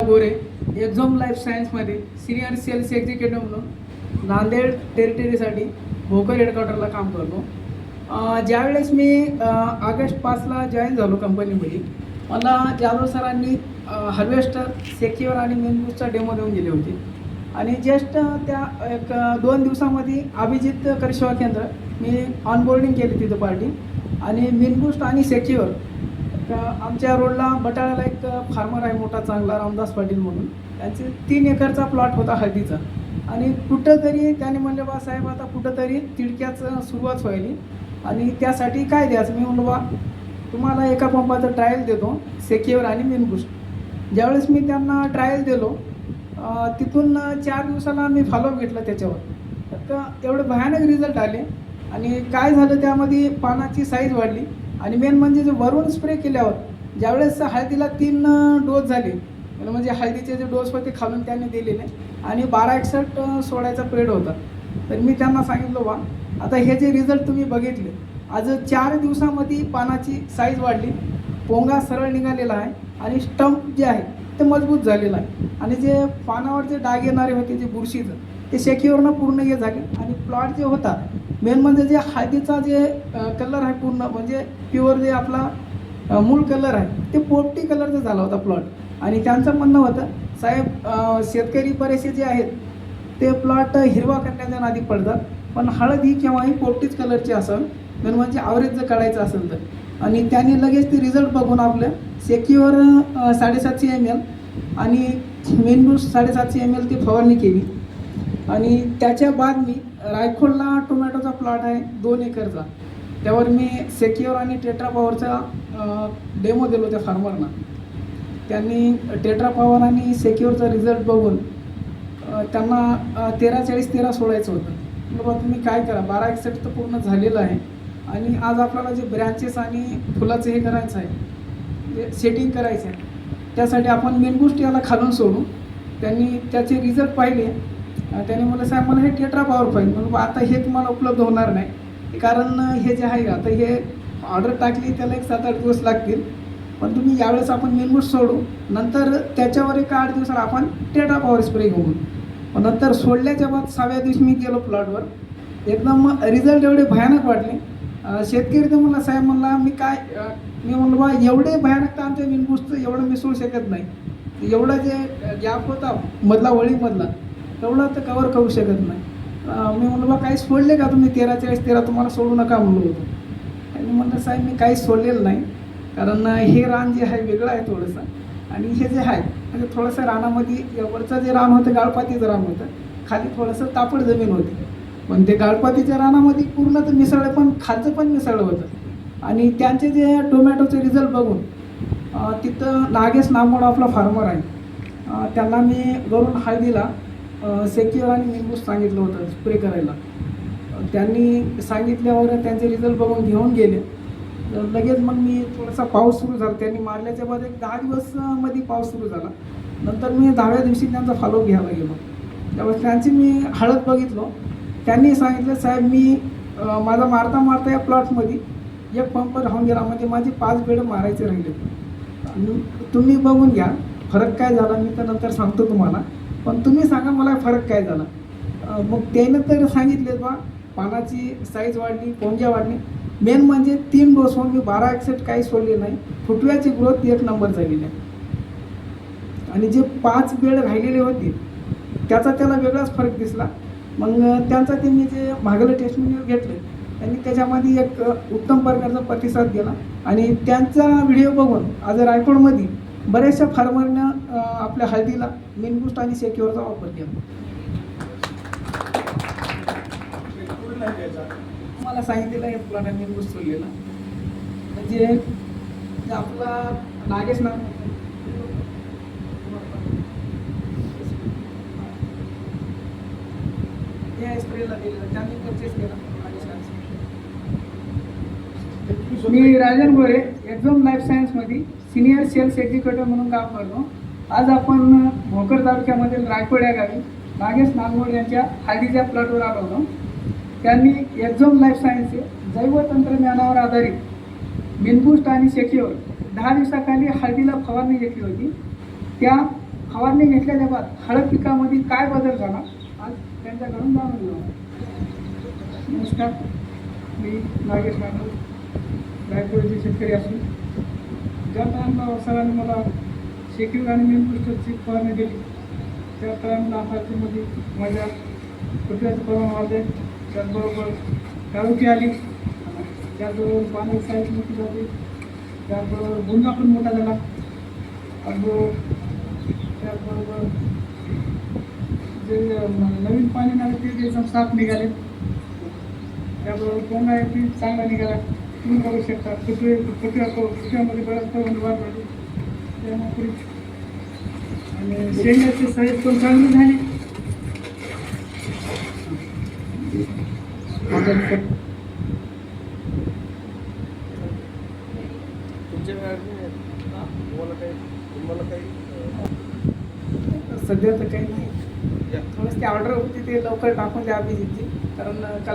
गोरे एक्झॉम life सायन्समध्ये senior cells executive म्हणून नांदेड टेरिटरीसाठी भोकर हेडक्वार्टरला काम करतो. ज्यावेळेस मी ऑगस्ट 5ला जॉईन झालो कंपनीमध्ये, मला जाधव सरांनी हार्वेस्टर, सेक्युअर आणि मेनबूस्टचा डेमो देऊन गेले होते. आणि जस्ट त्या 1-2 दिवसामध्ये अभिजित करसेवा केंद्र मी ऑनबोर्डिंग केली तिथं पार्टी. आणि मेनबूस्ट आणि सेक्युअर आमच्या रोडला बटाळ्याला एक फार्मर आहे मोठा चांगला, रामदास पाटील म्हणून, त्यांचे 3 एकरचा प्लॉट होता हळदीचा. आणि कुठंतरी त्याने म्हणले बा साहेब आता कुठंतरी तिडक्याचं सुरुवात व्हायली आणि त्यासाठी काय द्यायचं. मी म्हणलो बा तुम्हाला एका पंपाचं ट्रायल देतो, सेक्युअर आणि मेनबूस्ट. ज्यावेळेस मी त्यांना ट्रायल दिलो, तिथून 4 दिवसाला मी फॉलोअप घेतलं त्याच्यावर. तर एवढे भयानक रिझल्ट आले. आणि काय झालं त्यामध्ये पानाची साईज वाढली. आणि मेन म्हणजे जे वरून स्प्रे केल्यावर ज्यावेळेस हळदीला 3 डोस झाले, म्हणजे हळदीचे जे डोस होते खालून त्यांनी दिलेले आणि 1261 सोडायचा पिरियड होता. तर मी त्यांना सांगितलं बा आता हे जे रिझल्ट तुम्ही बघितले, आज 4 दिवसामध्ये पानाची साईज वाढली, पोंगा सरळ निघालेला आहे आणि स्टंप जे आहे ते मजबूत झालेलं आहे. आणि जे पानावर जे डाग येणारे होते जे बुरशीचं, ते सेक्युअरनं पूर्ण हे झाले. आणि प्लॉट जे होता मेन म्हणजे जे हळदीचा जे कलर आहे पूर्ण म्हणजे प्युअर जे आपला मूळ कलर आहे ते पोपटी कलरचा झाला होता प्लॉट. आणि त्यांचं म्हणणं होतं साहेब शेतकरी बरेचसे जे आहेत ते प्लॉट हिरवा करण्याच्या नादी पडतात, पण हळद ही केव्हाही पोपटीच कलरची असेल, मेन म्हणजे ॲव्हरेज जर काढायचं असेल तर. आणि त्याने लगेच ते रिझल्ट बघून आपलं सेक्युअर 750 ml आणि मेनबूस्ट 750 ml ती फवारणी केली. आणि त्याच्या बाद मी रायखोडला टोमॅटोचा प्लॉट आहे 2 एकरचा, त्यावर मी सेक्युअर आणि टेट्रा पॉवरचा डेमो दिलो त्या फार्मरना. त्यांनी टेट्रा पॉवर आणि सेक्युअरचा रिझल्ट बघून त्यांना 13-40-13 सोडायचं होतं. बाबा तुम्ही काय करा, 1261 तर पूर्ण झालेलं आहे आणि आज आपल्याला जे ब्रँचेस आणि फुलाचं हे करायचं आहे, जे सेटिंग करायचं आहे, त्यासाठी आपण मेनबूस्ट याला खालून सोडू. त्यांनी त्याचे रिझल्ट पाहिले. त्याने मला साहेब मला हे टेट्रा पॉवर पाहिजे. म्हणून आता हे तुम्हाला उपलब्ध होणार नाही, कारण हे जे आहे आता हे ऑर्डर टाकली त्याला 7-8 दिवस लागतील, पण तुम्ही यावेळेस आपण मेनबूस्ट सोडू, नंतर त्याच्यावर 8 दिवसाला आपण टेट्रा पॉवर स्प्रे घेऊ. नंतर सोडल्याच्या बाद 6व्या दिवशी मी गेलो प्लॉटवर, एकदम रिझल्ट एवढे भयानक वाटले. शेतकरी तर म्हणला साहेब म्हणला मी म्हणलो बा एवढे भयानक तर आमच्या मेनबूस्टचं एवढं मिसळू शकत नाही, एवढा जे गॅप होता मधला वळीमधला तेवढा तर कवर करू शकत नाही. मी म्हणलो बा काही सोडले का तुम्ही 13-40-13 तुम्हाला सोडू नका म्हणलो होतो. आणि म्हणलं साहेब मी काहीच सोडलेलं नाही, कारण हे रान जे आहे वेगळं आहे थोडंसं. आणि हे जे आहे म्हणजे थोडंसं रानामध्ये वरचं जे रान होतं गाळपातीचं रान होतं, खाली थोडंसं तापड जमीन होती, पण ते गाळपातीच्या रानामध्ये पूर्ण तर मिसळलं, पण खालचं पण मिसळलं होतं. आणि त्यांचे जे टोमॅटोचे रिझल्ट बघून तिथं नागेश नामोड आपला फार्मर आहे, त्यांना मी वरून हळदीला सेक्युअर आणि मेनबूस्ट सांगितलं होतं स्प्रे करायला. त्यांनी सांगितल्यावर त्यांचे रिझल्ट बघून घेऊन गेले. लगेच मग मी थोडासा पाऊस सुरू झाला, त्यांनी मारल्याच्या बाद 10 दिवसमध्ये पाऊस सुरू झाला. नंतर मी 10व्या दिवशी त्यांचा फॉलोअप घ्यायला गेलो. त्यावेळेस त्यांची मी हळद बघितलो. त्यांनी सांगितलं साहेब मी माझा मारता या प्लॉटमध्ये 1 पंप राहून गेला, म्हणजे माझे 5 बेड मारायचे राहिले. आणि तुम्ही बघून घ्या फरक काय झाला, मी तर नंतर सांगतो तुम्हाला, पण तुम्ही सांगा मला फरक काय झाला. मग त्यानं तर सांगितले बा पानाची साईज वाढली, पोंग्या वाढली, मेन म्हणजे 3 डोसवर मी 1261 काही सोडले नाही. फुटव्याची ग्रोथ 1 नंबर झालेली आहे. आणि जे 5 बेड राहिलेले होते त्याला वेगळाच फरक दिसला. मग त्यांचा ते मी जे मागलं टेस्टमेंट घेतले, त्यांनी त्याच्यामध्ये एक उत्तम प्रकारचा प्रतिसाद दिला. आणि त्यांचा व्हिडिओ बघून आज रायकोडमध्ये बऱ्याचशा फार्मरनं आपल्या हळदीला मेनबूस्ट आणि सेक्युअरचा वापर केला. मला सांगितलेलं आहे प्लॉट मेनबूस्ट सोडलेला, म्हणजे आपला नागेश नाव या स्प्रेला दिलेला, त्यांनी परचेस केला. मी राजन गोरे एक्झॉम लाईफ सायन्समध्ये सिनियर सेल्स एक्झिक्युटिव्ह म्हणून काम करतो. आज आपण भोकर तालुक्यामधील रायकोड या गावी नागेश नागमोड यांच्या हळदीच्या प्लॉटवर आलो होतो. त्यांनी एक्झॉम लाईफ सायन्सचे जैव तंत्रज्ञानावर आधारित मेनबूस्ट आणि सेक्युअर 10 दिवसाखाली हळदीला फवारणी घेतली होती. त्या फवारणी घेतल्याच्या बाद हळद पिकामध्ये काय बदल झाला आज त्यांच्याकडून जाणून घेऊ. नमस्कार, मी नागेश नागपूर रायपूरचे शेतकरी असून ज्या टायमला सरांनी मला शेक्यूर आणि मेन बुस्टरची फवारणी दिली त्या टायमला हातामध्ये माझ्या कुत्र्याचं प्रमाण वाढले, त्याचबरोबर काळोखी आली, त्याचबरोबर पाण्याची साईज मोठी झाली, त्याचबरोबर गुंडा पण मोठा झाला, त्याचबरोबर जे नवीन पाणी निघाले ते एकदम साफ निघाले, त्याबरोबर कोंबडा एक चांगला निघाला. तुम्ही बघू शकता कुत्र्यामध्ये बऱ्याच प्रमाणात वाढ झाली त्यामुळे आणि शेंगाची साईज पण चांगली झाली. सध्या तर काही नाही, थोडंच ती ऑर्डर होती ते लवकर टाकून द्या अभिजितची, कारण काल